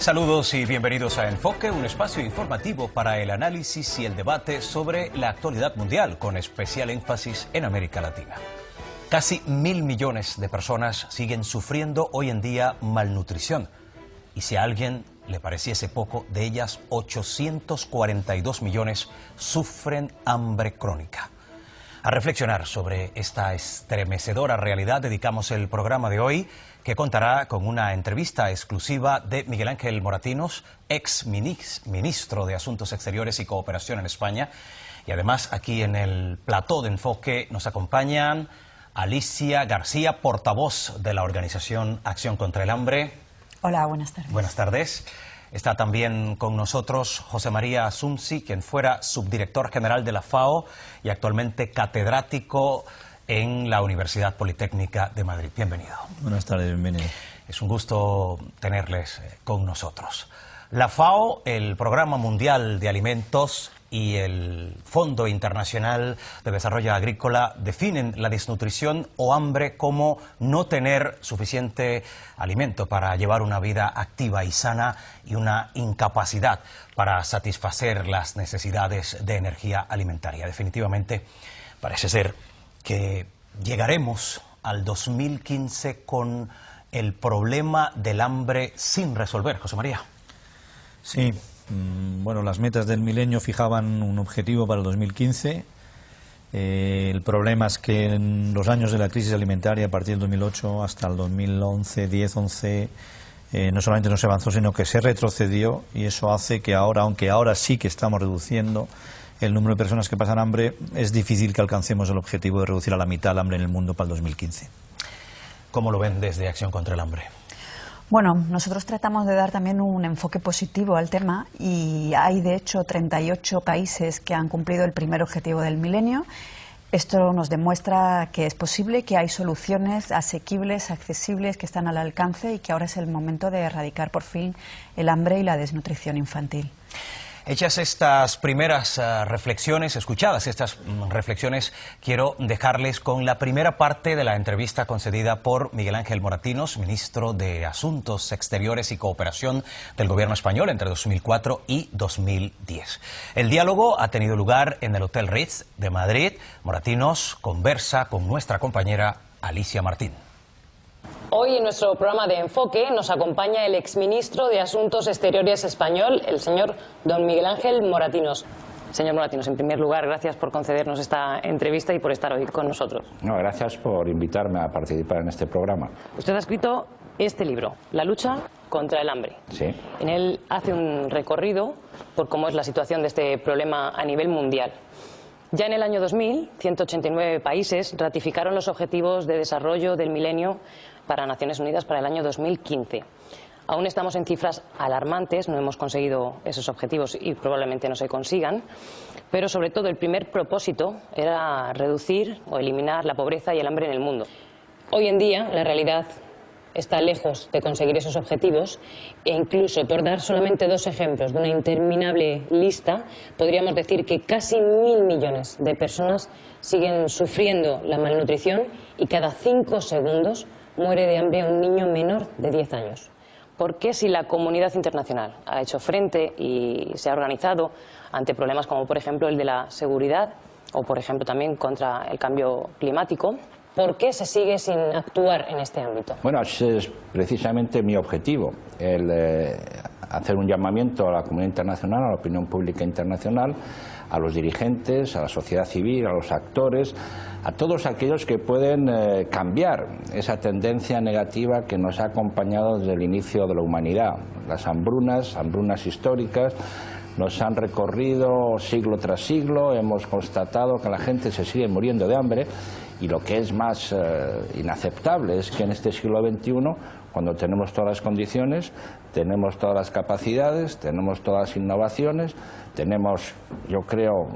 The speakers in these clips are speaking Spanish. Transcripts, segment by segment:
Saludos y bienvenidos a Enfoque, un espacio informativo para el análisis y el debate sobre la actualidad mundial, con especial énfasis en América Latina. Casi 1.000 millones de personas siguen sufriendo hoy en día malnutrición. Y si a alguien le pareciese poco, de ellas 842 millones sufren hambre crónica. A reflexionar sobre esta estremecedora realidad dedicamos el programa de hoy, que contará con una entrevista exclusiva de Miguel Ángel Moratinos, ex ministro de Asuntos Exteriores y Cooperación en España. Y además aquí en el plató de Enfoque nos acompañan Alicia García, portavoz de la organización Acción contra el Hambre. Hola, buenas tardes. Buenas tardes. Está también con nosotros José María Assunzi, quien fuera subdirector general de la FAO y actualmente catedrático en la Universidad Politécnica de Madrid. Bienvenido. Buenas tardes, bienvenido. Es un gusto tenerles con nosotros. La FAO, el Programa Mundial de Alimentos y el Fondo Internacional de Desarrollo Agrícola definen la desnutrición o hambre como no tener suficiente alimento para llevar una vida activa y sana y una incapacidad para satisfacer las necesidades de energía alimentaria. Definitivamente parece ser que llegaremos al 2015 con el problema del hambre sin resolver. José María. Sí, bueno, las metas del milenio fijaban un objetivo para el 2015. El problema es que en los años de la crisis alimentaria, a partir del 2008 hasta el 2011, 10-11, no solamente no se avanzó, sino que se retrocedió, y eso hace que ahora, aunque ahora sí que estamos reduciendo el número de personas que pasan hambre, es difícil que alcancemos el objetivo de reducir a la mitad el hambre en el mundo para el 2015. ¿Cómo lo ven desde Acción contra el Hambre? Bueno, nosotros tratamos de dar también un enfoque positivo al tema, y hay de hecho 38 países que han cumplido el primer objetivo del milenio. Esto nos demuestra que es posible, que hay soluciones asequibles, accesibles, que están al alcance, y que ahora es el momento de erradicar por fin el hambre y la desnutrición infantil. Hechas estas primeras reflexiones, escuchadas estas reflexiones, quiero dejarles con la primera parte de la entrevista concedida por Miguel Ángel Moratinos, ministro de Asuntos Exteriores y Cooperación del Gobierno español entre 2004 y 2010. El diálogo ha tenido lugar en el Hotel Ritz de Madrid. Moratinos conversa con nuestra compañera Alicia Martín. Hoy en nuestro programa de Enfoque nos acompaña el exministro de Asuntos Exteriores español, el señor don Miguel Ángel Moratinos. Señor Moratinos, en primer lugar, gracias por concedernos esta entrevista y por estar hoy con nosotros. No, gracias por invitarme a participar en este programa. Usted ha escrito este libro, La lucha contra el hambre. Sí. En él hace un recorrido por cómo es la situación de este problema a nivel mundial. Ya en el año 2000, 189 países ratificaron los objetivos de desarrollo del milenio para Naciones Unidas para el año 2015. Aún estamos en cifras alarmantes, no hemos conseguido esos objetivos y probablemente no se consigan, pero sobre todo el primer propósito era reducir o eliminar la pobreza y el hambre en el mundo. Hoy en día la realidad está lejos de conseguir esos objetivos, e incluso, por dar solamente dos ejemplos de una interminable lista, podríamos decir que casi 1.000 millones de personas siguen sufriendo la malnutrición, y cada 5 segundos muere de hambre un niño menor de 10 años. ¿Por qué, si la comunidad internacional ha hecho frente y se ha organizado ante problemas como por ejemplo el de la seguridad o por ejemplo también contra el cambio climático, por qué se sigue sin actuar en este ámbito? Bueno, ese es precisamente mi objetivo, el hacer un llamamiento a la comunidad internacional, a la opinión pública internacional, a los dirigentes, a la sociedad civil, a los actores, a todos aquellos que pueden cambiar esa tendencia negativa que nos ha acompañado desde el inicio de la humanidad. Las hambrunas históricas, nos han recorrido siglo tras siglo, hemos constatado que la gente se sigue muriendo de hambre, y lo que es más inaceptable es que en este siglo XXI, cuando tenemos todas las condiciones, tenemos todas las capacidades, tenemos todas las innovaciones, tenemos, yo creo,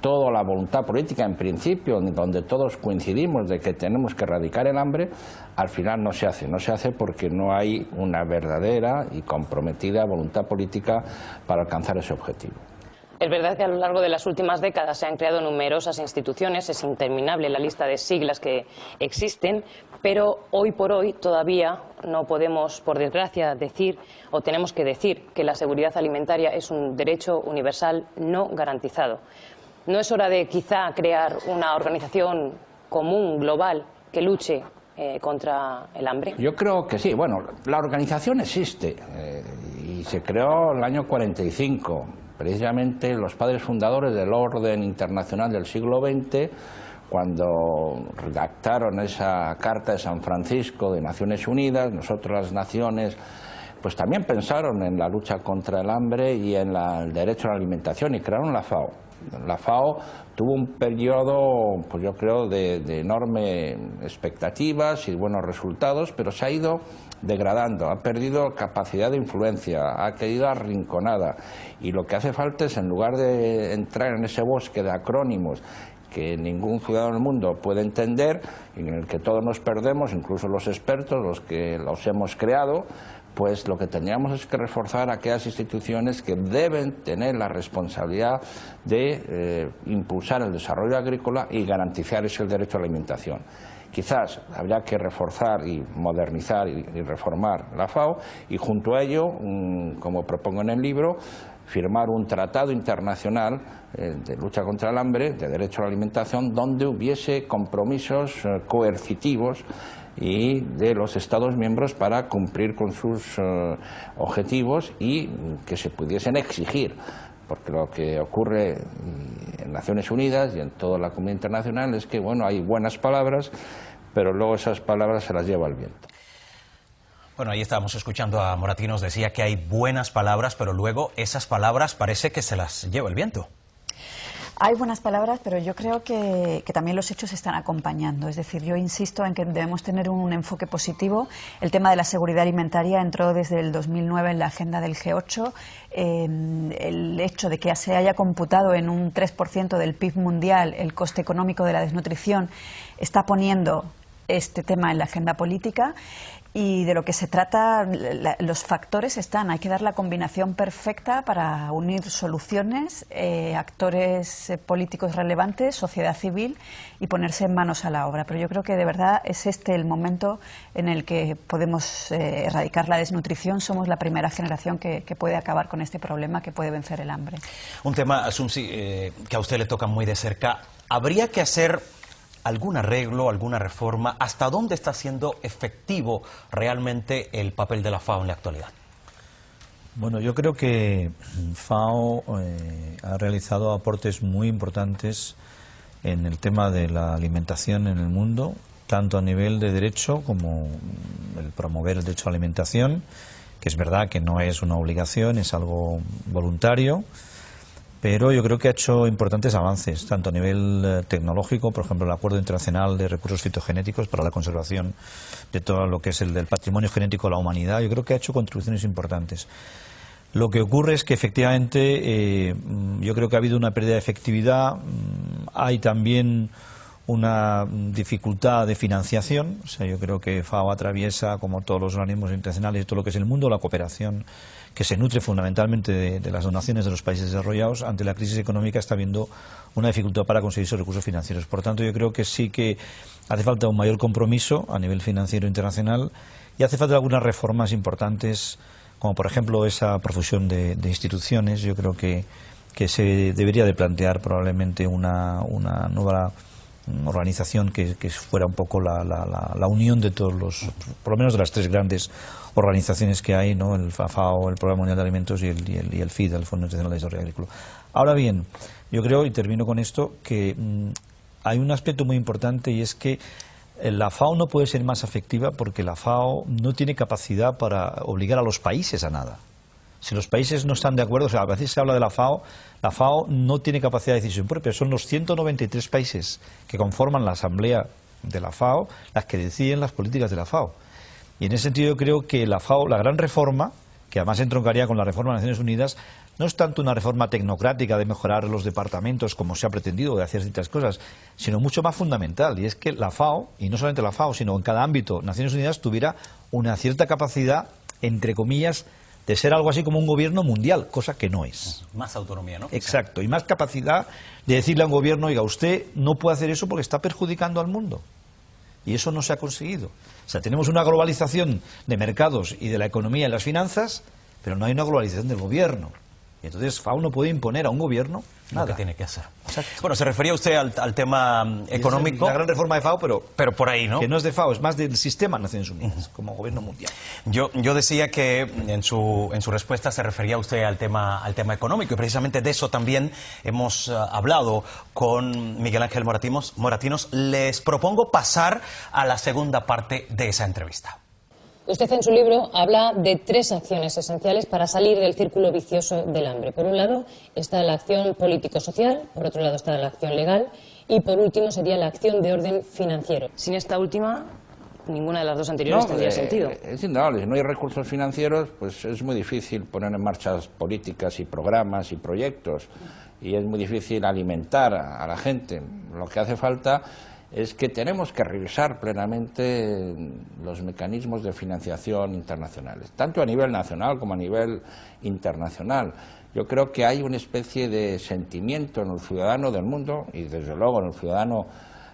toda la voluntad política en principio, donde todos coincidimos de que tenemos que erradicar el hambre, al final no se hace. No se hace porque no hay una verdadera y comprometida voluntad política para alcanzar ese objetivo. Es verdad que a lo largo de las últimas décadas se han creado numerosas instituciones, es interminable la lista de siglas que existen, pero hoy por hoy todavía no podemos, por desgracia, decir o tenemos que decir que la seguridad alimentaria es un derecho universal no garantizado. ¿No es hora de quizá crear una organización común, global, que luche contra el hambre? Yo creo que sí. Bueno, la organización existe y se creó en el año 45. Precisamente los padres fundadores del orden internacional del siglo XX, cuando redactaron esa Carta de San Francisco de Naciones Unidas, nosotros las naciones pues también pensaron en la lucha contra el hambre y en el derecho a la alimentación y crearon la FAO. La FAO tuvo un periodo, pues yo creo, de enormes expectativas y buenos resultados, pero se ha ido degradando, ha perdido capacidad de influencia, ha quedado arrinconada, y lo que hace falta es, en lugar de entrar en ese bosque de acrónimos que ningún ciudadano del mundo puede entender, en el que todos nos perdemos, incluso los expertos, los que los hemos creado, pues lo que tendríamos es que reforzar aquellas instituciones que deben tener la responsabilidad de impulsar el desarrollo agrícola y garantizar ese derecho a la alimentación. Quizás habría que reforzar y modernizar y reformar la FAO y junto a ello, como propongo en el libro, firmar un tratado internacional de lucha contra el hambre, de derecho a la alimentación, donde hubiese compromisos coercitivos y de los Estados miembros para cumplir con sus objetivos y que se pudiesen exigir. Porque lo que ocurre en Naciones Unidas y en toda la comunidad internacional es que, bueno, hay buenas palabras, pero luego esas palabras se las lleva el viento. Bueno, ahí estábamos escuchando a Moratín, nos decía que hay buenas palabras, pero luego esas palabras parece que se las lleva el viento. Hay buenas palabras, pero yo creo que también los hechos están acompañando. Es decir, yo insisto en que debemos tener un enfoque positivo. El tema de la seguridad alimentaria entró desde el 2009 en la agenda del G8. El hecho de que se haya computado en un 3% del PIB mundial el coste económico de la desnutrición está poniendo este tema en la agenda política. Y de lo que se trata, los factores están, hay que dar la combinación perfecta para unir soluciones, actores políticos relevantes, sociedad civil y ponerse en manos a la obra. Pero yo creo que de verdad es este el momento en el que podemos erradicar la desnutrición. Somos la primera generación que puede acabar con este problema, que puede vencer el hambre. Un tema, Assumpsi, que a usted le toca muy de cerca. ¿Habría que hacer algún arreglo, alguna reforma? ¿Hasta dónde está siendo efectivo realmente el papel de la FAO en la actualidad? Bueno, yo creo que FAO ha realizado aportes muy importantes en el tema de la alimentación en el mundo, tanto a nivel de derecho como el promover el derecho a la alimentación, que es verdad que no es una obligación, es algo voluntario, pero yo creo que ha hecho importantes avances, tanto a nivel tecnológico, por ejemplo, el Acuerdo Internacional de Recursos Fitogenéticos para la conservación de todo lo que es el del patrimonio genético de la humanidad. Yo creo que ha hecho contribuciones importantes. Lo que ocurre es que efectivamente yo creo que ha habido una pérdida de efectividad, hay también una dificultad de financiación. O sea, yo creo que FAO atraviesa, como todos los organismos internacionales y todo lo que es el mundo, la cooperación que se nutre fundamentalmente de las donaciones de los países desarrollados. Ante la crisis económica está habiendo una dificultad para conseguir esos recursos financieros. Por tanto, yo creo que sí que hace falta un mayor compromiso a nivel financiero internacional y hace falta algunas reformas importantes, como por ejemplo esa profusión de instituciones. Yo creo que se debería de plantear probablemente una nueva organización que fuera un poco la unión de todos los, por lo menos de las tres grandes organizaciones que hay, ¿no? El FAO, el Programa Mundial de Alimentos y el FID, el Fondo Internacional de Desarrollo Agrícola. Ahora bien, yo creo, y termino con esto, que hay un aspecto muy importante, y es que la FAO no puede ser más efectiva porque la FAO no tiene capacidad para obligar a los países a nada. Si los países no están de acuerdo, o sea, a veces se habla de la FAO no tiene capacidad de decisión propia, son los 193 países que conforman la Asamblea de la FAO las que deciden las políticas de la FAO. Y en ese sentido yo creo que la FAO, la gran reforma, que además entroncaría con la reforma de las Naciones Unidas, no es tanto una reforma tecnocrática de mejorar los departamentos como se ha pretendido, de hacer ciertas cosas, sino mucho más fundamental, y es que la FAO, y no solamente la FAO, sino en cada ámbito, Naciones Unidas tuviera una cierta capacidad, entre comillas, de ser algo así como un gobierno mundial, cosa que no es. Más autonomía, ¿no? Exacto, y más capacidad de decirle a un gobierno, oiga, usted no puede hacer eso porque está perjudicando al mundo. Y eso no se ha conseguido. O sea, tenemos una globalización de mercados y de la economía y las finanzas, pero no hay una globalización del gobierno. Y entonces FAO no puede imponer a un gobierno nada. Lo que tiene que hacer. Exacto. Bueno, se refería usted al tema económico. La gran reforma de FAO, pero por ahí, ¿no? Que no es de FAO, es más del sistema de Naciones Unidas, como gobierno mundial. Yo decía que en su respuesta se refería usted al tema económico, y precisamente de eso también hemos hablado con Miguel Ángel Moratinos. Les propongo pasar a la segunda parte de esa entrevista. Usted en su libro habla de 3 acciones esenciales para salir del círculo vicioso del hambre. Por un lado está la acción político-social, por otro lado está la acción legal y por último sería la acción de orden financiero. Sin esta última, ninguna de las dos anteriores tendría sentido. Es indudable, si no hay recursos financieros, pues es muy difícil poner en marcha políticas y programas y proyectos, y es muy difícil alimentar a la gente. Lo que hace falta es que tenemos que revisar plenamente los mecanismos de financiación internacionales, tanto a nivel nacional como a nivel internacional. Yo creo que hay una especie de sentimiento en el ciudadano del mundo, y desde luego en el ciudadano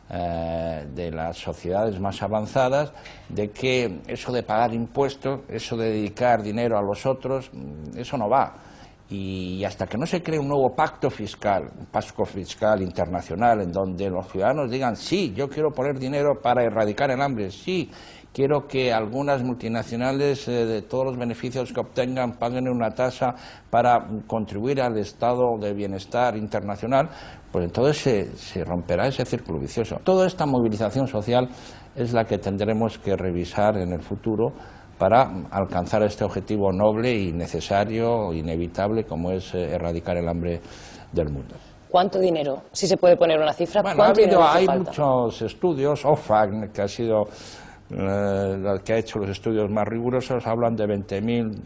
de las sociedades más avanzadas, de que eso de pagar impuestos, eso de dedicar dinero a los otros, eso no va. Y hasta que no se cree un nuevo pacto fiscal internacional, en donde los ciudadanos digan, sí, yo quiero poner dinero para erradicar el hambre, sí, quiero que algunas multinacionales de todos los beneficios que obtengan paguen una tasa para contribuir al estado de bienestar internacional, pues entonces se romperá ese círculo vicioso. Toda esta movilización social es la que tendremos que revisar en el futuro para alcanzar este objetivo noble y necesario, inevitable, como es erradicar el hambre del mundo. ¿Cuánto dinero? Si se puede poner una cifra, bueno, ¿cuánto dinero hace hay falta? Muchos estudios, OFAC, que ha sido el que ha hecho los estudios más rigurosos, hablan de 20.000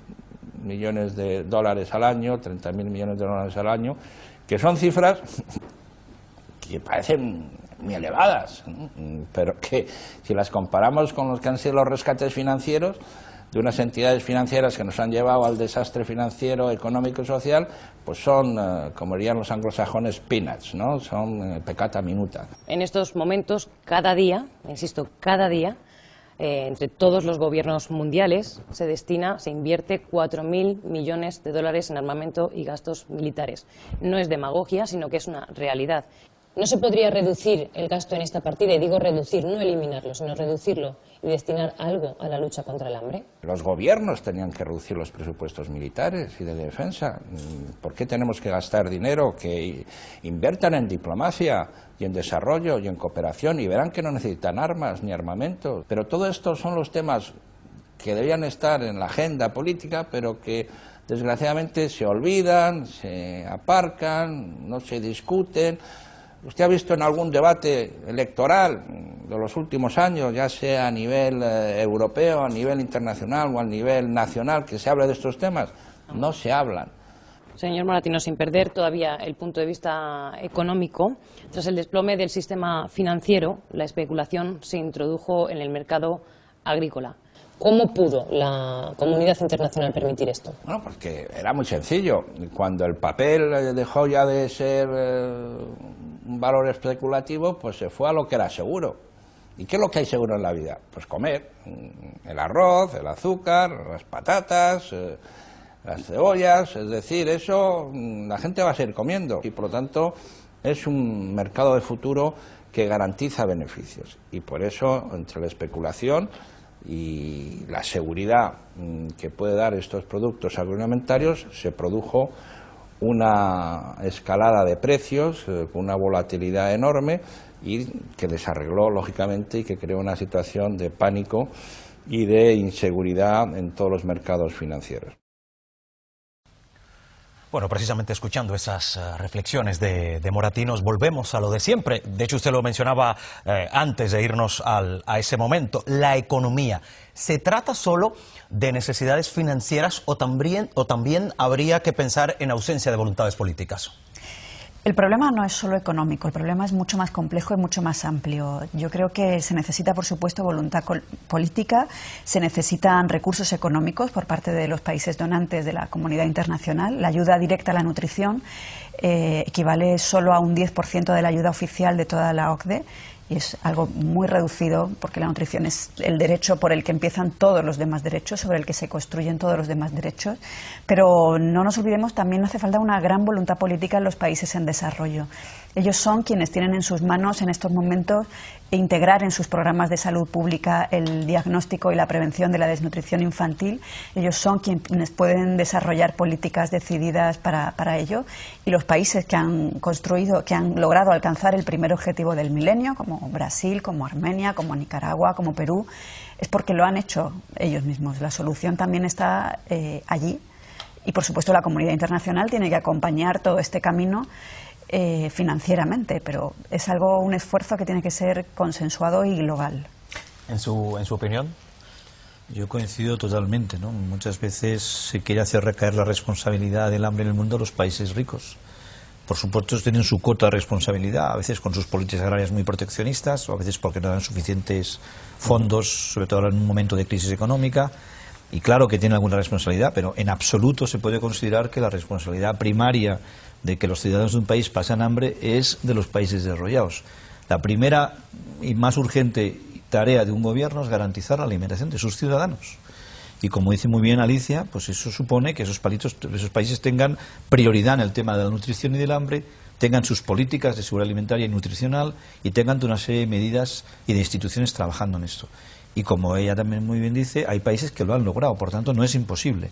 millones de dólares al año, 30.000 millones de dólares al año, que son cifras que parecen muy elevadas, pero que si las comparamos con los que han sido los rescates financieros de unas entidades financieras que nos han llevado al desastre financiero, económico y social, pues son, como dirían los anglosajones, peanuts, ¿no? Son peccata minuta. En estos momentos, cada día, insisto, cada día, entre todos los gobiernos mundiales se invierte 4.000 millones de dólares en armamento y gastos militares. No es demagogia, sino que es una realidad. ¿No se podría reducir el gasto en esta partida? Y digo reducir, no eliminarlo, sino reducirlo y destinar algo a la lucha contra el hambre. Los gobiernos tenían que reducir los presupuestos militares y de defensa. ¿Por qué tenemos que gastar dinero? Que inviertan en diplomacia y en desarrollo y en cooperación, y verán que no necesitan armas ni armamento. Pero todo esto son los temas que debían estar en la agenda política, pero que desgraciadamente se olvidan, se aparcan, no se discuten. ¿Usted ha visto en algún debate electoral de los últimos años, ya sea a nivel europeo, a nivel internacional o a nivel nacional, que se hable de estos temas? No se hablan. Señor Moratinos, sin perder todavía el punto de vista económico, tras el desplome del sistema financiero, la especulación se introdujo en el mercado agrícola. ¿Cómo pudo la comunidad internacional permitir esto? Bueno, pues que era muy sencillo. Cuando el papel dejó ya de ser un valor especulativo, pues se fue a lo que era seguro. ¿Y qué es lo que hay seguro en la vida? Pues comer. El arroz, el azúcar, las patatas, las cebollas. Es decir, eso la gente va a seguir comiendo. Y por lo tanto es un mercado de futuro que garantiza beneficios. Y por eso, entre la especulación y la seguridad que puede dar estos productos agroalimentarios, se produjo una escalada de precios con una volatilidad enorme y que desarregló lógicamente y que creó una situación de pánico y de inseguridad en todos los mercados financieros. Bueno, precisamente escuchando esas reflexiones de Moratinos, volvemos a lo de siempre. De hecho, usted lo mencionaba antes de irnos a ese momento, la economía. ¿Se trata solo de necesidades financieras o también habría que pensar en ausencia de voluntades políticas? El problema no es solo económico, el problema es mucho más complejo y mucho más amplio. Yo creo que se necesita, por supuesto, voluntad política, se necesitan recursos económicos por parte de los países donantes de la comunidad internacional. La ayuda directa a la nutrición equivale solo a un 10% de la ayuda oficial de toda la OCDE. Y es algo muy reducido porque la nutrición es el derecho por el que empiezan todos los demás derechos, sobre el que se construyen todos los demás derechos. Pero no nos olvidemos, también hace falta una gran voluntad política en los países en desarrollo. Ellos son quienes tienen en sus manos en estos momentos integrar en sus programas de salud pública el diagnóstico y la prevención de la desnutrición infantil. Ellos son quienes pueden desarrollar políticas decididas para ello. Y los países que han construido, que han logrado alcanzar el primer objetivo del milenio, como Brasil, como Armenia, como Nicaragua, como Perú, es porque lo han hecho ellos mismos. La solución también está allí. Y, por supuesto, la comunidad internacional tiene que acompañar todo este camino financieramente, pero es un esfuerzo que tiene que ser consensuado y global. ¿En su opinión? Yo coincido totalmente, ¿no? Muchas veces se quiere hacer recaer la responsabilidad del hambre en el mundo a los países ricos. Por supuesto, tienen su cuota de responsabilidad, a veces con sus políticas agrarias muy proteccionistas, o a veces porque no dan suficientes fondos, sobre todo en un momento de crisis económica. Y claro que tienen alguna responsabilidad, pero en absoluto se puede considerar que la responsabilidad primaria de que los ciudadanos de un país pasan hambre es de los países desarrollados. La primera y más urgente tarea de un gobierno es garantizar la alimentación de sus ciudadanos. Y como dice muy bien Alicia, pues eso supone que esos países tengan prioridad en el tema de la nutrición y del hambre, tengan sus políticas de seguridad alimentaria y nutricional y tengan una serie de medidas y de instituciones trabajando en esto. Y como ella también muy bien dice, hay países que lo han logrado, por tanto no es imposible.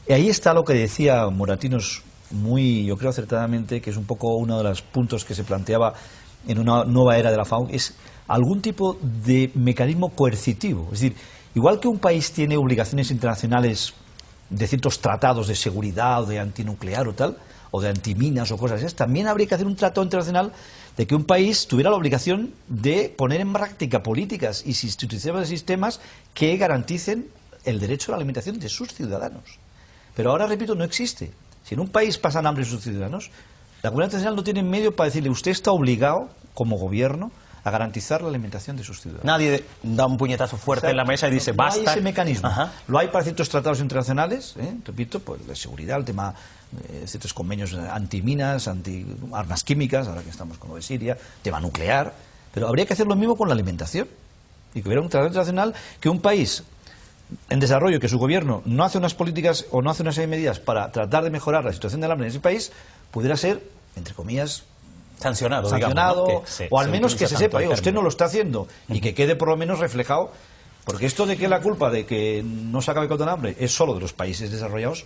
Y ahí está lo que decía Moratinos muy, yo creo acertadamente, que es un poco uno de los puntos que se planteaba en una nueva era de la FAO, es algún tipo de mecanismo coercitivo. Es decir, igual que un país tiene obligaciones internacionales de ciertos tratados de seguridad o de antinuclear o tal, o de antiminas o cosas así, también habría que hacer un tratado internacional de que un país tuviera la obligación de poner en práctica políticas y instituciones y sistemas que garanticen el derecho a la alimentación de sus ciudadanos. Pero ahora, repito, no existe. Si en un país pasan hambre sus ciudadanos, la comunidad internacional no tiene medio para decirle usted está obligado, como gobierno, a garantizar la alimentación de sus ciudadanos. Nadie da un puñetazo fuerte en la mesa y dice basta. No hay ese mecanismo. Ajá. Lo hay para ciertos tratados internacionales, repito, pues de seguridad, el tema de ciertos convenios antiminas, anti-armas químicas, ahora que estamos con lo de Siria, tema nuclear, pero habría que hacer lo mismo con la alimentación. Y que hubiera un tratado internacional que un país en desarrollo, que su gobierno no hace unas políticas o no hace una serie de medidas para tratar de mejorar la situación del hambre en ese país, pudiera ser, entre comillas, sancionado, digamos, ¿no? O al menos que se sepa, usted no lo está haciendo, y que quede por lo menos reflejado, porque esto de que la culpa de que no se acabe con el hambre es solo de los países desarrollados,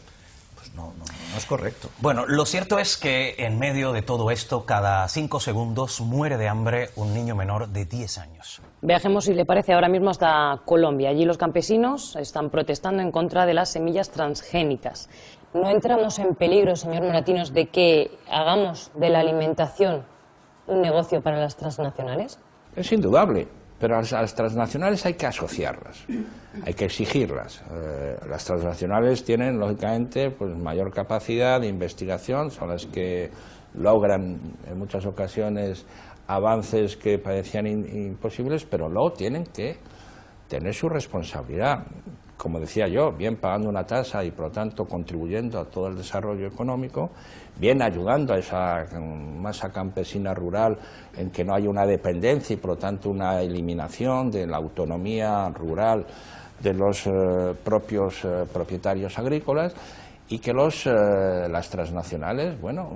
pues no es correcto. Bueno, lo cierto es que en medio de todo esto, cada 5 segundos muere de hambre un niño menor de 10 años. Viajemos, si le parece, ahora mismo hasta Colombia. Allí los campesinos están protestando en contra de las semillas transgénicas. ¿No entramos en peligro, señor Moratinos, de que hagamos de la alimentación un negocio para las transnacionales? Es indudable, pero a las transnacionales hay que asociarlas, hay que exigirlas. Las transnacionales tienen, lógicamente, pues mayor capacidad de investigación, son las que logran en muchas ocasiones avances que parecían imposibles, pero luego tienen que tener su responsabilidad. Como decía yo, bien pagando una tasa y por lo tanto contribuyendo a todo el desarrollo económico, bien ayudando a esa masa campesina rural en que no haya una dependencia y por lo tanto una eliminación de la autonomía rural de los propios propietarios agrícolas, y que las transnacionales, bueno,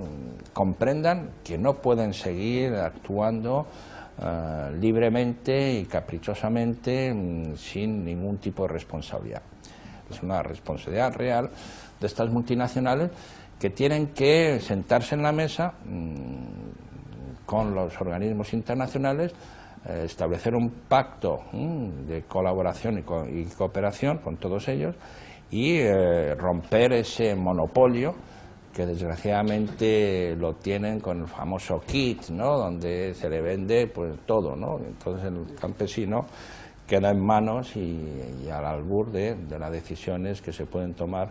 comprendan que no pueden seguir actuando libremente y caprichosamente sin ningún tipo de responsabilidad. Es una responsabilidad real de estas multinacionales que tienen que sentarse en la mesa con los organismos internacionales, establecer un pacto de colaboración y cooperación con todos ellos y romper ese monopolio que desgraciadamente lo tienen con el famoso kit, ¿no?, donde se le vende pues todo, ¿no? Entonces el campesino queda en manos y al albur de las decisiones que se pueden tomar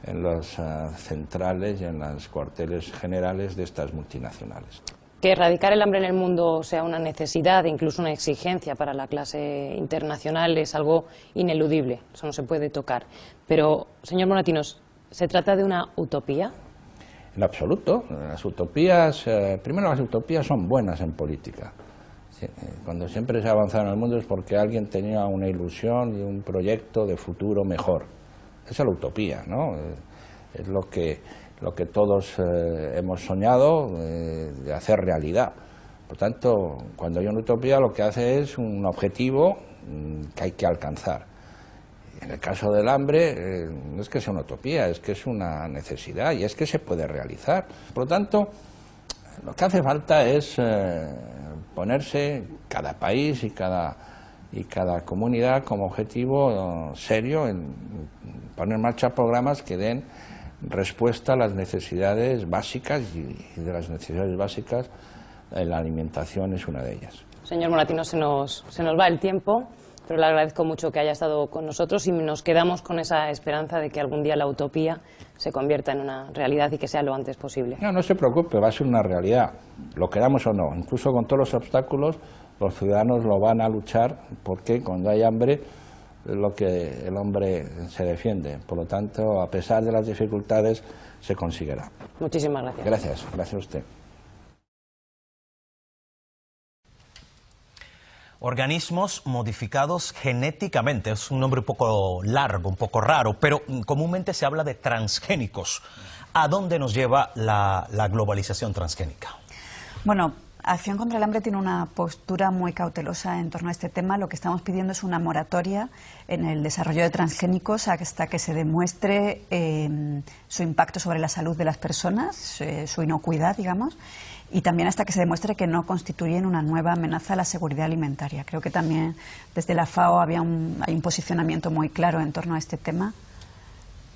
en las centrales y en los cuarteles generales de estas multinacionales. Que erradicar el hambre en el mundo sea una necesidad e incluso una exigencia para la clase internacional es algo ineludible, eso no se puede tocar. Pero, señor Moratinos, ¿se trata de una utopía? En absoluto. Las utopías, primero las utopías son buenas en política. Cuando siempre se ha avanzado en el mundo es porque alguien tenía una ilusión y un proyecto de futuro mejor. Esa es la utopía, ¿no? Es lo que todos hemos soñado de hacer realidad. Por tanto, cuando hay una utopía lo que hace es un objetivo que hay que alcanzar. En el caso del hambre no es que sea una utopía, es que es una necesidad y es que se puede realizar. Por lo tanto, lo que hace falta es ponerse cada país y cada comunidad como objetivo serio en poner en marcha programas que den respuesta a las necesidades básicas y de las necesidades básicas la alimentación es una de ellas. Señor Moratinos, se nos va el tiempo, pero le agradezco mucho que haya estado con nosotros y nos quedamos con esa esperanza de que algún día la utopía se convierta en una realidad y que sea lo antes posible. No se preocupe, va a ser una realidad, lo queramos o no, incluso con todos los obstáculos los ciudadanos lo van a luchar porque cuando hay hambre es lo que el hombre se defiende. Por lo tanto, a pesar de las dificultades, se conseguirá. Muchísimas gracias. Gracias a usted. Organismos modificados genéticamente, es un nombre un poco largo, un poco raro, pero comúnmente se habla de transgénicos. ¿A dónde nos lleva la globalización transgénica? Bueno, Acción contra el Hambre tiene una postura muy cautelosa en torno a este tema. Lo que estamos pidiendo es una moratoria en el desarrollo de transgénicos hasta que se demuestre su impacto sobre la salud de las personas, su inocuidad, digamos, y también hasta que se demuestre que no constituyen una nueva amenaza a la seguridad alimentaria. Creo que también desde la FAO hay un posicionamiento muy claro en torno a este tema,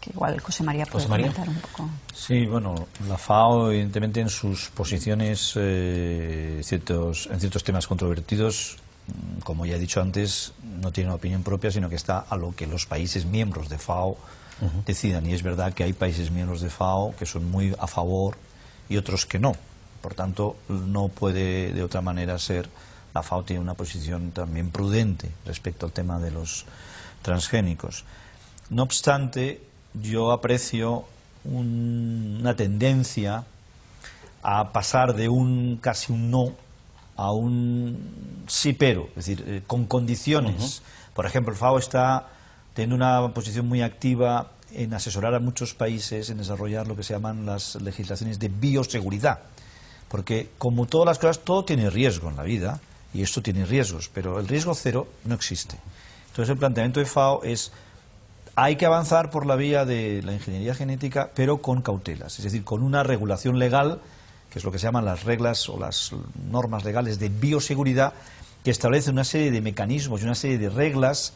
que igual José María puede comentar un poco. Sí, bueno, la FAO evidentemente en sus posiciones en ciertos temas controvertidos, como ya he dicho antes, no tiene una opinión propia, sino que está a lo que los países miembros de FAO decidan. Y es verdad que hay países miembros de FAO que son muy a favor y otros que no. Por tanto, no puede de otra manera ser. La FAO tiene una posición también prudente respecto al tema de los transgénicos. No obstante, yo aprecio una tendencia a pasar de casi un no a un sí pero, es decir, con condiciones. Por ejemplo, el FAO está teniendo una posición muy activa en asesorar a muchos países en desarrollar lo que se llaman las legislaciones de bioseguridad, porque como todas las cosas, todo tiene riesgo en la vida, y esto tiene riesgos, pero el riesgo cero no existe. Entonces el planteamiento de FAO es: hay que avanzar por la vía de la ingeniería genética, pero con cautelas, es decir, con una regulación legal, que es lo que se llaman las reglas o las normas legales de bioseguridad, que establece una serie de mecanismos y una serie de reglas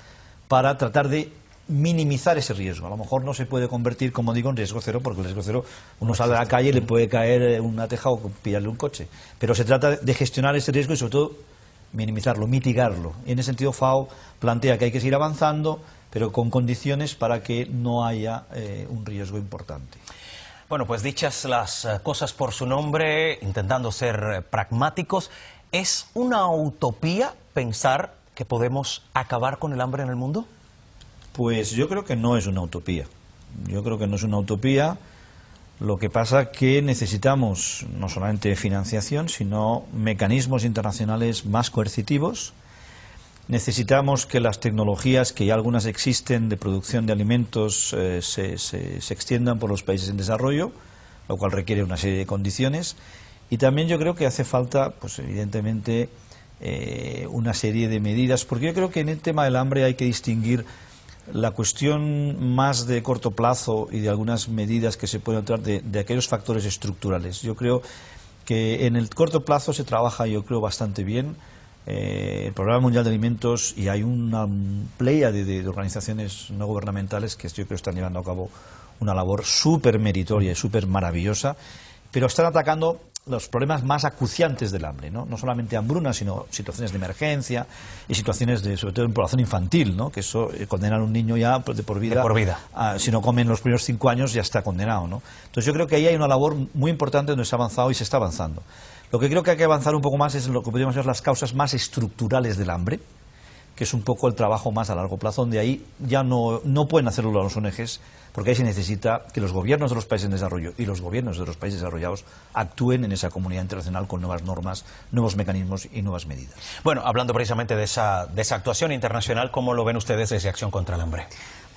para tratar de minimizar ese riesgo. A lo mejor no se puede convertir, como digo, en riesgo cero, porque el riesgo cero, uno sale a la calle y le puede caer una teja o pillarle un coche. Pero se trata de gestionar ese riesgo y sobre todo minimizarlo, mitigarlo. Y en ese sentido FAO plantea que hay que seguir avanzando, pero con condiciones para que no haya un riesgo importante. Bueno, pues dichas las cosas por su nombre, intentando ser pragmáticos, ¿es una utopía pensar que podemos acabar con el hambre en el mundo? Pues yo creo que no es una utopía. Yo creo que no es una utopía. Lo que pasa es que necesitamos no solamente financiación, sino mecanismos internacionales más coercitivos. Necesitamos que las tecnologías, que ya algunas existen de producción de alimentos, se extiendan por los países en desarrollo, lo cual requiere una serie de condiciones. Y también yo creo que hace falta, pues evidentemente, una serie de medidas, porque yo creo que en el tema del hambre hay que distinguir la cuestión más de corto plazo y de algunas medidas que se pueden tomar de aquellos factores estructurales. Yo creo que en el corto plazo se trabaja, yo creo, bastante bien. El Programa Mundial de Alimentos, y hay una pléyade de organizaciones no gubernamentales que yo creo están llevando a cabo una labor súper meritoria y súper maravillosa, pero están atacando los problemas más acuciantes del hambre, ¿no? No solamente hambruna, sino situaciones de emergencia y situaciones de, sobre todo en población infantil, ¿no? Que eso condena a un niño ya de por vida. De por vida. Si no come en los primeros 5 años ya está condenado, ¿no? Entonces yo creo que ahí hay una labor muy importante donde se ha avanzado y se está avanzando. Lo que creo que hay que avanzar un poco más es lo que podríamos llamar las causas más estructurales del hambre, que es un poco el trabajo más a largo plazo, donde ahí ya no pueden hacerlo los ONGs, porque ahí se necesita que los gobiernos de los países en desarrollo y los gobiernos de los países desarrollados actúen en esa comunidad internacional con nuevas normas, nuevos mecanismos y nuevas medidas. Bueno, hablando precisamente de esa actuación internacional, ¿cómo lo ven ustedes desde Acción contra el Hambre?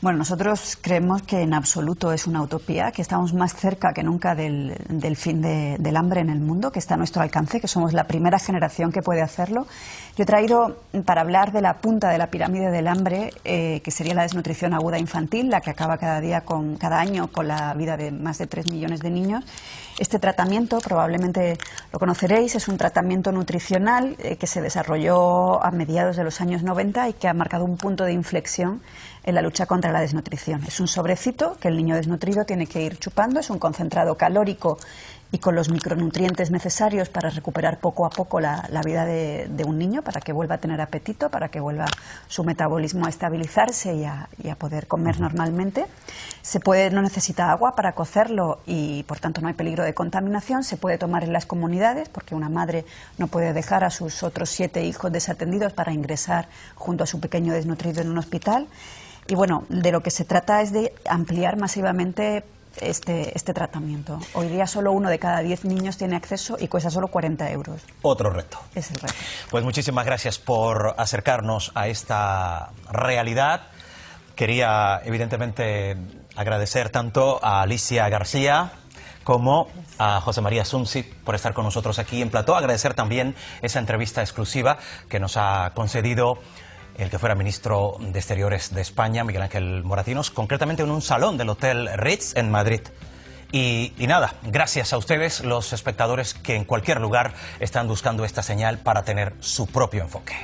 Bueno, nosotros creemos que en absoluto es una utopía, que estamos más cerca que nunca del fin del hambre en el mundo, que está a nuestro alcance, que somos la primera generación que puede hacerlo. Yo he traído para hablar de la punta de la pirámide del hambre, que sería la desnutrición aguda infantil, la que acaba cada año con la vida de más de 3 millones de niños. Este tratamiento, probablemente lo conoceréis, es un tratamiento nutricional que se desarrolló a mediados de los años 90 y que ha marcado un punto de inflexión en la lucha contra la desnutrición. Es un sobrecito que el niño desnutrido tiene que ir chupando, es un concentrado calórico y con los micronutrientes necesarios para recuperar poco a poco la vida de un niño, para que vuelva a tener apetito, para que vuelva su metabolismo a estabilizarse y a poder comer normalmente. No necesita agua para cocerlo y por tanto no hay peligro de contaminación. Se puede tomar en las comunidades porque una madre no puede dejar a sus otros 7 hijos desatendidos para ingresar junto a su pequeño desnutrido en un hospital. Y bueno, de lo que se trata es de ampliar masivamente este tratamiento. Hoy día solo 1 de cada 10 niños tiene acceso y cuesta solo 40 euros. Otro reto. Es el reto. Pues muchísimas gracias por acercarnos a esta realidad. Quería evidentemente agradecer tanto a Alicia García como a José María Sunsi por estar con nosotros aquí en Plató. Agradecer también esa entrevista exclusiva que nos ha concedido el que fuera ministro de Exteriores de España, Miguel Ángel Moratinos, concretamente en un salón del Hotel Ritz en Madrid. Y nada, gracias a ustedes, los espectadores que en cualquier lugar están buscando esta señal para tener su propio enfoque.